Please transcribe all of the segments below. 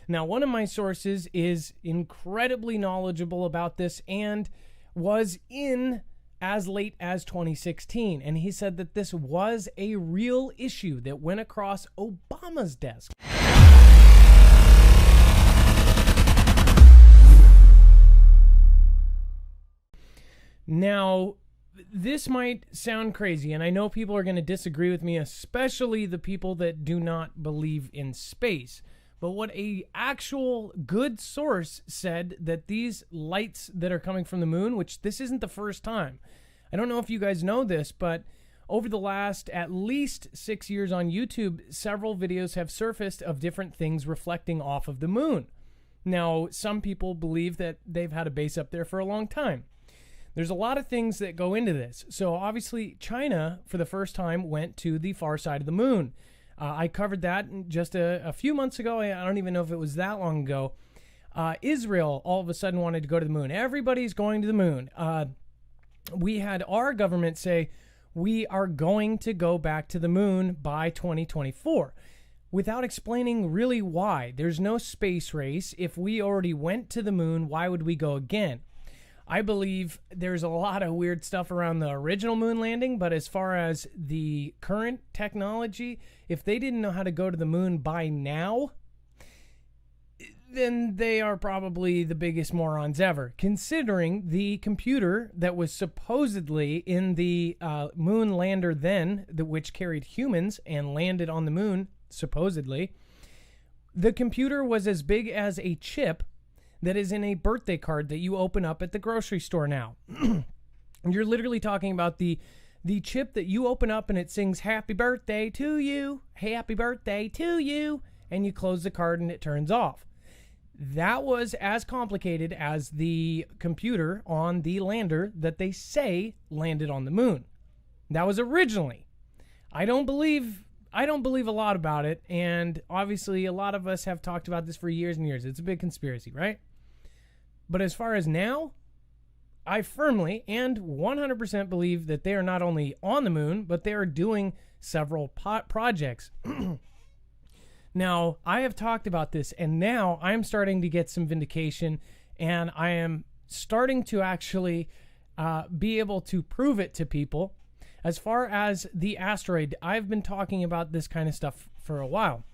Now, one of my sources is incredibly knowledgeable about this and was in as late as 2016. And he said that this was a real issue that went across Obama's desk. Now, this might sound crazy, and I know people are going to disagree with me, especially the people that do not believe in space. But what a actual good source said, that these lights that are coming from the moon, which this isn't the first time. I don't know if you guys know this, but over the last at least 6 years on YouTube, several videos have surfaced of different things reflecting off of the moon. Now, some people believe that they've had a base up there for a long time. There's a lot of things that go into this. So obviously, China, for the first time, went to the far side of the moon. I covered that just a few months ago. I don't even know if it was that long ago. Israel all of a sudden wanted to go to the moon. Everybody's going to the moon. We had our government say, we are going to go back to the moon by 2024, without explaining really why. There's no space race. If we already went to the moon, why would we go again? I believe there's a lot of weird stuff around the original moon landing, but as far as the current technology, if they didn't know how to go to the moon by now, then they are probably the biggest morons ever, considering the computer that was supposedly in the moon lander then, which carried humans and landed on the moon, supposedly. The computer was as big as a chip that is in a birthday card that you open up at the grocery store now. You're literally talking about the chip that you open up and it sings happy birthday to you, happy birthday to you, and you close the card and it turns off. That was as complicated as the computer on the lander that they say landed on the moon. That was originally. I don't believe a lot about it, and obviously a lot of us have talked about this for years and years. It's a big conspiracy, right? But as far as now, I firmly and 100% believe that they are not only on the moon, but they are doing several projects. Now, I have talked about this, and now I'm starting to get some vindication, and I am starting to actually be able to prove it to people. As far as the asteroid, I've been talking about this kind of stuff for a while.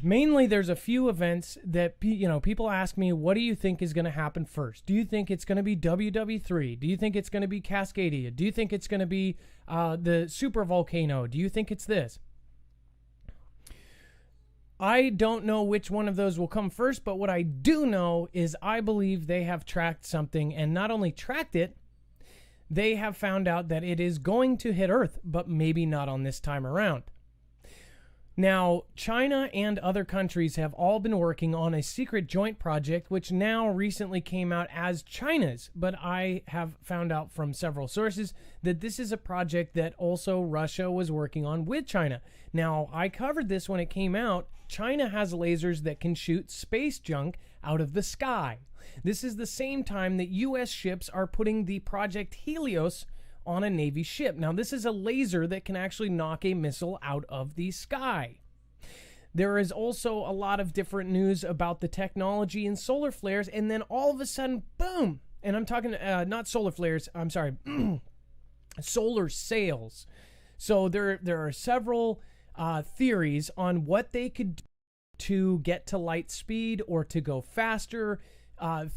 Mainly, there's a few events that people ask me, what do you think is going to happen first? Do you think it's going to be WW3? Do you think it's going to be Cascadia? Do you think it's going to be the super volcano? Do you think it's this? I don't know which one of those will come first, but what I do know is I believe they have tracked something, and not only tracked it, they have found out that it is going to hit Earth, but maybe not on this time around. Now, China and other countries have all been working on a secret joint project, which now recently came out as China's. But I have found out from several sources that this is a project that also Russia was working on with China. Now, I covered this when it came out. China has lasers that can shoot space junk out of the sky. This is the same time that U.S. ships are putting the Project Helios on a Navy ship. Now, this is a laser that can actually knock a missile out of the sky. There is also a lot of different news about the technology in solar flares, and then all of a sudden, boom! And I'm talking not solar flares, I'm sorry, solar sails. So there are several theories on what they could do to get to light speed or to go faster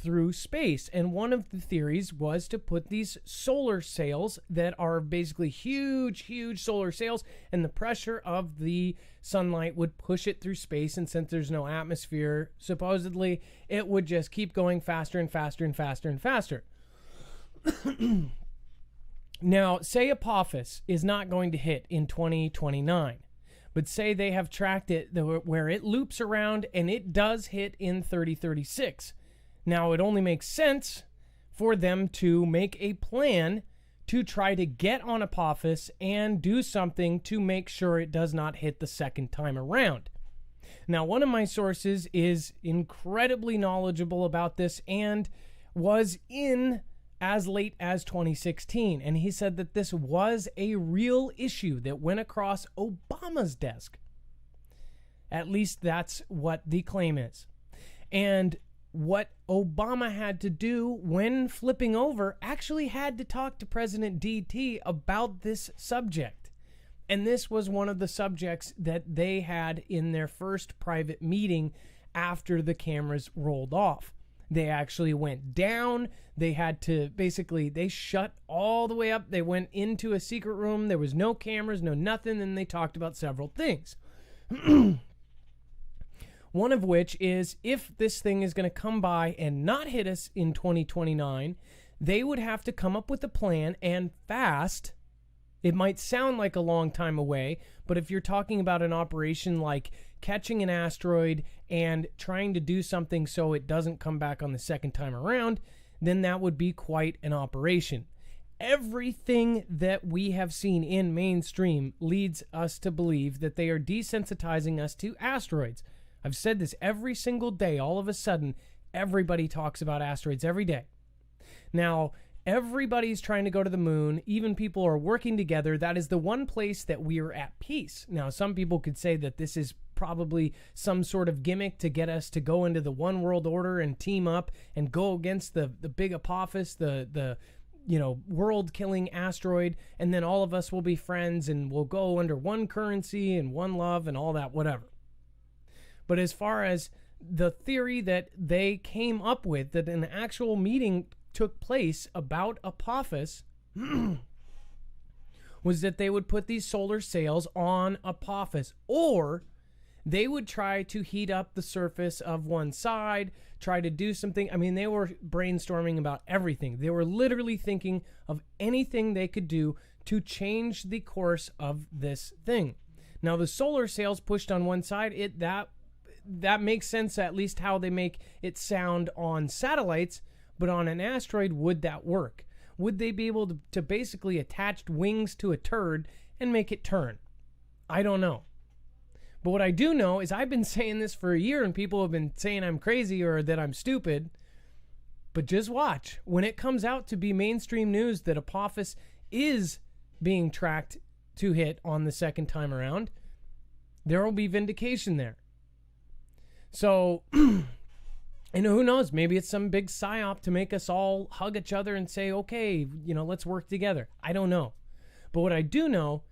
through space. And one of the theories was to put these solar sails that are basically huge solar sails, and the pressure of the sunlight would push it through space. And since there's no atmosphere, supposedly it would just keep going faster and faster and faster and faster. Now, say Apophis is not going to hit in 2029, but say they have tracked it where it loops around and it does hit in 3036. Now, it only makes sense for them to make a plan to try to get on Apophis and do something to make sure it does not hit the second time around. Now, one of my sources is incredibly knowledgeable about this and was in as late as 2016. And he said that this was a real issue that went across Obama's desk. At least that's what the claim is. And what Obama had to do when flipping over, actually had to talk to President DT about this subject. And this was one of the subjects that they had in their first private meeting after the cameras rolled off. They actually went down. They had to they shut all the way up. They went into a secret room. There was no cameras, no nothing. And they talked about several things. One of which is, if this thing is going to come by and not hit us in 2029, they would have to come up with a plan and fast. It might sound like a long time away, but if you're talking about an operation like catching an asteroid and trying to do something so it doesn't come back on the second time around, then that would be quite an operation. Everything that we have seen in mainstream leads us to believe that they are desensitizing us to asteroids. I've said this every single day. All of a sudden, everybody talks about asteroids every day. Now, everybody's trying to go to the moon. Even people are working together. That is the one place that we are at peace. Now, some people could say that this is probably some sort of gimmick to get us to go into the one world order and team up and go against the big Apophis, the world-killing asteroid, and then all of us will be friends and we'll go under one currency and one love and all that, whatever. But as far as the theory that they came up with, that an actual meeting took place about Apophis, was that they would put these solar sails on Apophis, or they would try to heat up the surface of one side, try to do something. I mean, they were brainstorming about everything. They were literally thinking of anything they could do to change the course of this thing. Now, the solar sails pushed on one side, that makes sense, at least how they make it sound on satellites, but on an asteroid, would that work? Would they be able to basically attach wings to a turd and make it turn? I don't know. But what I do know is I've been saying this for a year and people have been saying I'm crazy or that I'm stupid. But just watch. When it comes out to be mainstream news that Apophis is being tracked to hit on the second time around, there will be vindication there. So, and who knows, maybe it's some big psyop to make us all hug each other and say, okay, let's work together. I don't know. But what I do know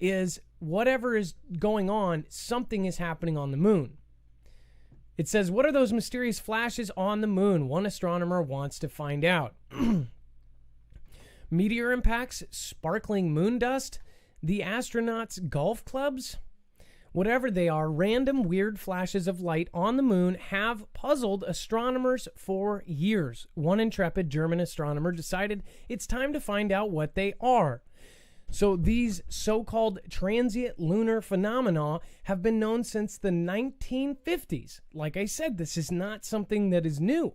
is whatever is going on, something is happening on the moon. It says, what are those mysterious flashes on the moon? One astronomer wants to find out. Meteor impacts, sparkling moon dust, the astronauts' golf clubs? Whatever they are, random weird flashes of light on the moon have puzzled astronomers for years. One intrepid German astronomer decided it's time to find out what they are. So these so-called transient lunar phenomena have been known since the 1950s. Like I said, this is not something that is new,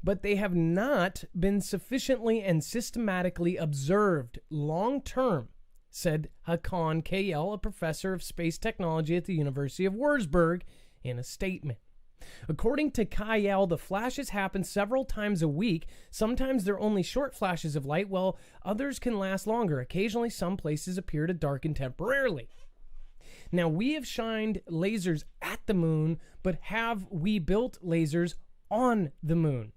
but they have not been sufficiently and systematically observed long-term, said Hakan KL, a professor of space technology at the University of Würzburg, in a statement. According to Kyle, the flashes happen several times a week. Sometimes they're only short flashes of light, while others can last longer. Occasionally, some places appear to darken temporarily. Now, we have shined lasers at the moon, but have we built lasers on the moon?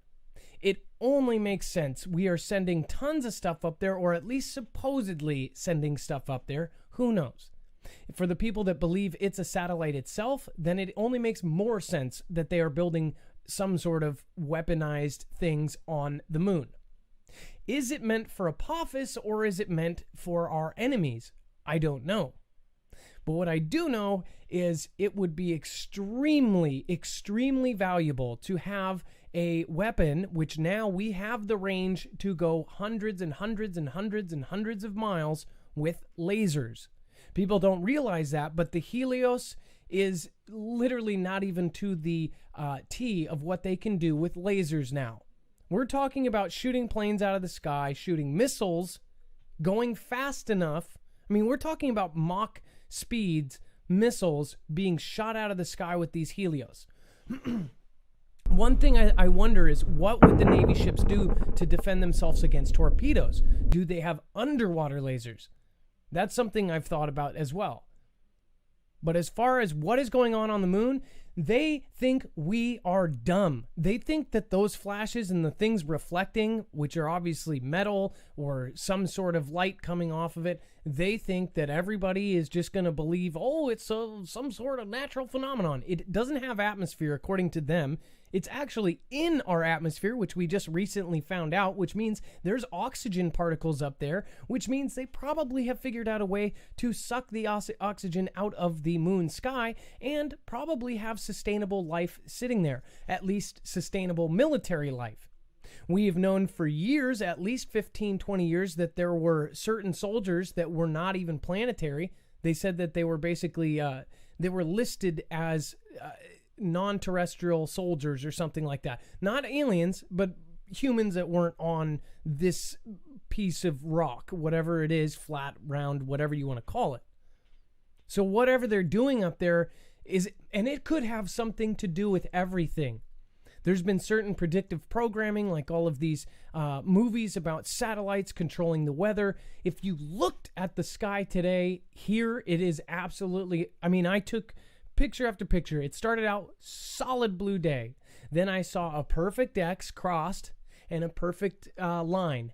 It only makes sense. We are sending tons of stuff up there, or at least supposedly sending stuff up there. Who knows? For the people that believe it's a satellite itself, then it only makes more sense that they are building some sort of weaponized things on the moon. Is it meant for Apophis, or is it meant for our enemies? I don't know. But what I do know is it would be extremely, extremely valuable to have a weapon, which now we have the range to go hundreds and hundreds and hundreds and hundreds of miles with lasers. People don't realize that, but the Helios is literally not even to the T of what they can do with lasers now. We're talking about shooting planes out of the sky, shooting missiles, going fast enough. I mean, we're talking about Mach speeds, missiles being shot out of the sky with these Helios. One thing I wonder is, what would the Navy ships do to defend themselves against torpedoes? Do they have underwater lasers? That's something I've thought about as well. But as far as what is going on the moon, they think we are dumb. They think that those flashes and the things reflecting, which are obviously metal or some sort of light coming off of it, they think that everybody is just going to believe, oh, it's some sort of natural phenomenon. It doesn't have atmosphere according to them. It's actually in our atmosphere, which we just recently found out, which means there's oxygen particles up there, which means they probably have figured out a way to suck the oxygen out of the moon sky and probably have sustainable life sitting there, at least sustainable military life. We have known for years, at least 15, 20 years, that there were certain soldiers that were not even planetary. They said that they were basically, they were listed as non-terrestrial soldiers or something like that. Not aliens, but humans that weren't on this piece of rock, whatever it is, flat, round, whatever you want to call it. So whatever they're doing up there is, and it could have something to do with everything. There's been certain predictive programming, like all of these movies about satellites controlling the weather. If you looked at the sky today, here it is absolutely, I mean, I took picture after picture. It started out solid blue day. Then I saw a perfect X crossed and a perfect line.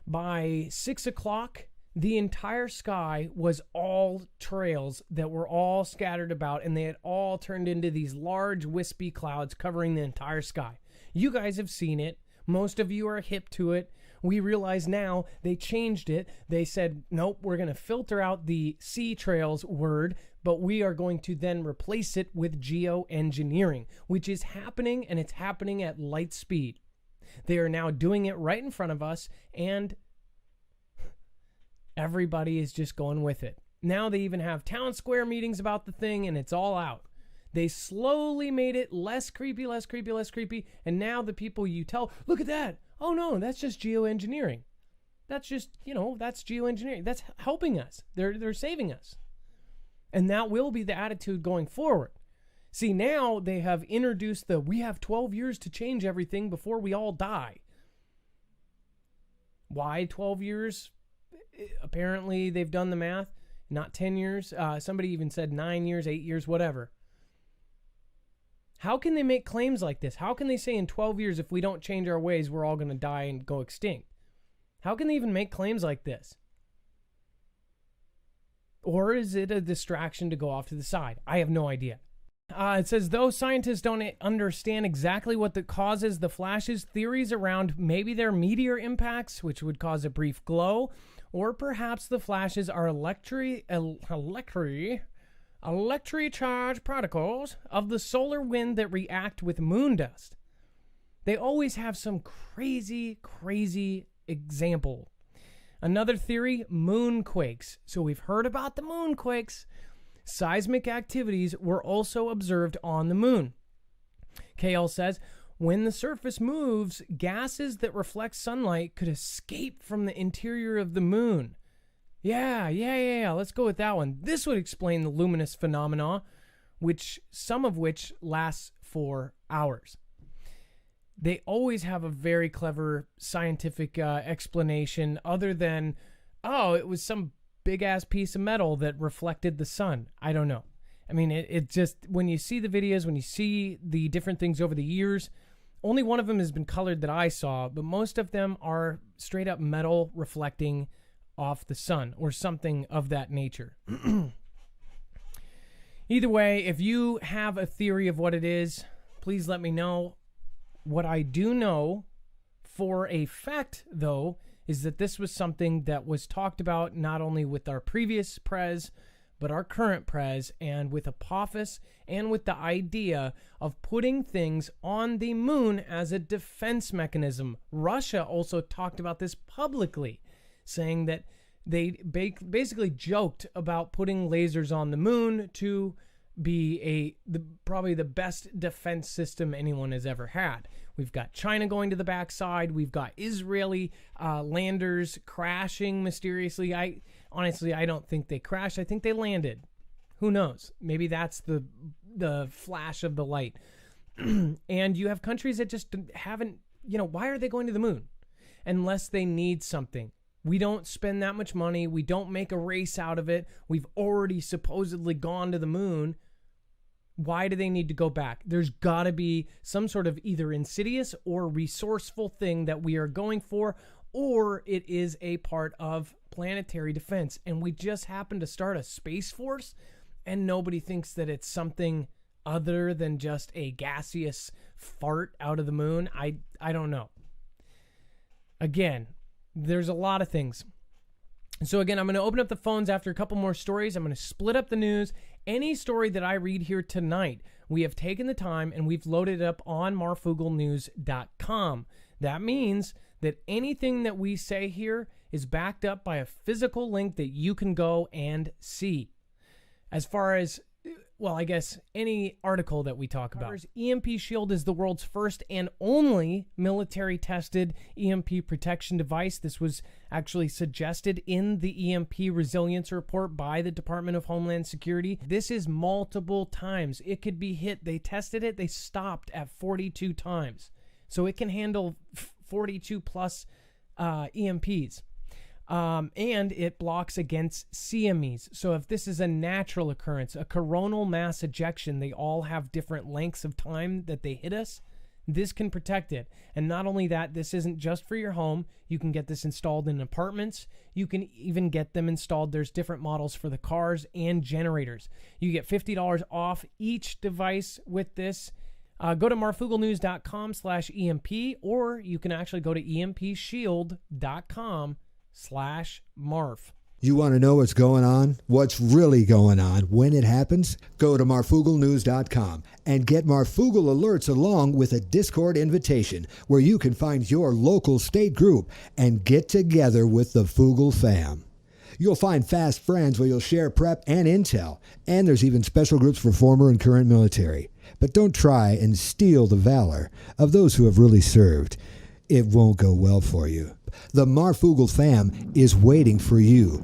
By 6 o'clock, the entire sky was all trails that were all scattered about, and they had all turned into these large wispy clouds covering the entire sky. You guys have seen it. Most of you are hip to it. We realize now they changed it. They said, nope, we're going to filter out the sea trails word, but we are going to then replace it with geoengineering, which is happening, and it's happening at light speed. They are now doing it right in front of us, and everybody is just going with it. Now they even have town square meetings about the thing, and it's all out. They slowly made it less creepy, less creepy, less creepy, and now the people you tell, look at that. Oh no, that's just geoengineering. That's just, that's geoengineering. That's helping us. They're saving us. And that will be the attitude going forward. See, now they have introduced we have 12 years to change everything before we all die. Why 12 years? Apparently they've done the math. Not 10 years. Somebody even said 9 years, 8 years, whatever. How can they make claims like this? How can they say in 12 years, if we don't change our ways, we're all going to die and go extinct? How can they even make claims like this? Or is it a distraction to go off to the side? I have no idea. It says, though scientists don't understand exactly what causes the flashes, theories around maybe they're meteor impacts, which would cause a brief glow, or perhaps the flashes are electrically charged particles of the solar wind that react with moon dust. They always have some crazy, crazy example. Another theory, moonquakes. So we've heard about the moonquakes. Seismic activities were also observed on the moon. KL says, when the surface moves, gases that reflect sunlight could escape from the interior of the moon. Yeah. Let's go with that one. This would explain the luminous phenomena, some of which lasts for hours. They always have a very clever scientific explanation other than, it was some big-ass piece of metal that reflected the sun. I don't know. I mean, it just, when you see the videos, when you see the different things over the years, only one of them has been colored that I saw, but most of them are straight-up metal reflecting off the sun or something of that nature. Either way, if you have a theory of what it is, please let me know. What I do know for a fact, though, is that this was something that was talked about not only with our previous prez, but our current prez, and with Apophis, and with the idea of putting things on the moon as a defense mechanism. Russia also talked about this publicly, saying that they basically joked about putting lasers on the moon to be probably the best defense system anyone has ever had. We've got China going to the backside. We've got Israeli landers crashing mysteriously. I don't think they crashed. I think they landed. Who knows? Maybe that's the flash of the light. And you have countries that just haven't, why are they going to the moon? Unless they need something. We don't spend that much money. We don't make a race out of it. We've already supposedly gone to the moon. Why do they need to go back? There's got to be some sort of either insidious or resourceful thing that we are going for, or it is a part of planetary defense. And we just happen to start a space force, and nobody thinks that it's something other than just a gaseous fart out of the moon. I don't know. Again, there's a lot of things. So again, I'm going to open up the phones after a couple more stories. I'm going to split up the news. Any story that I read here tonight, we have taken the time and we've loaded it up on marfooglenews.com. That means that anything that we say here is backed up by a physical link that you can go and see. As far as, well, I guess any article that we talk about. EMP Shield is the world's first and only military-tested EMP protection device. This was actually suggested in the EMP Resilience Report by the Department of Homeland Security. This is multiple times. It could be hit. They tested it. They stopped at 42 times. So it can handle 42 plus EMPs. And it blocks against CMEs. So if this is a natural occurrence, a coronal mass ejection, they all have different lengths of time that they hit us. This can protect it. And not only that, this isn't just for your home. You can get this installed in apartments. You can even get them installed. There's different models for the cars and generators. You get $50 off each device with this. Go to marfooglenews.com/EMP, or you can actually go to empshield.com/Marf. You want to know what's going on? What's really going on when it happens? Go to marfooglenews.com and get Marfoogle alerts along with a Discord invitation where you can find your local state group and get together with the Foogle Fam. You'll find fast friends where you'll share prep and intel, and there's even special groups for former and current military. But don't try and steal the valor of those who have really served. It won't go well for you. The Marfoogle Fam is waiting for you.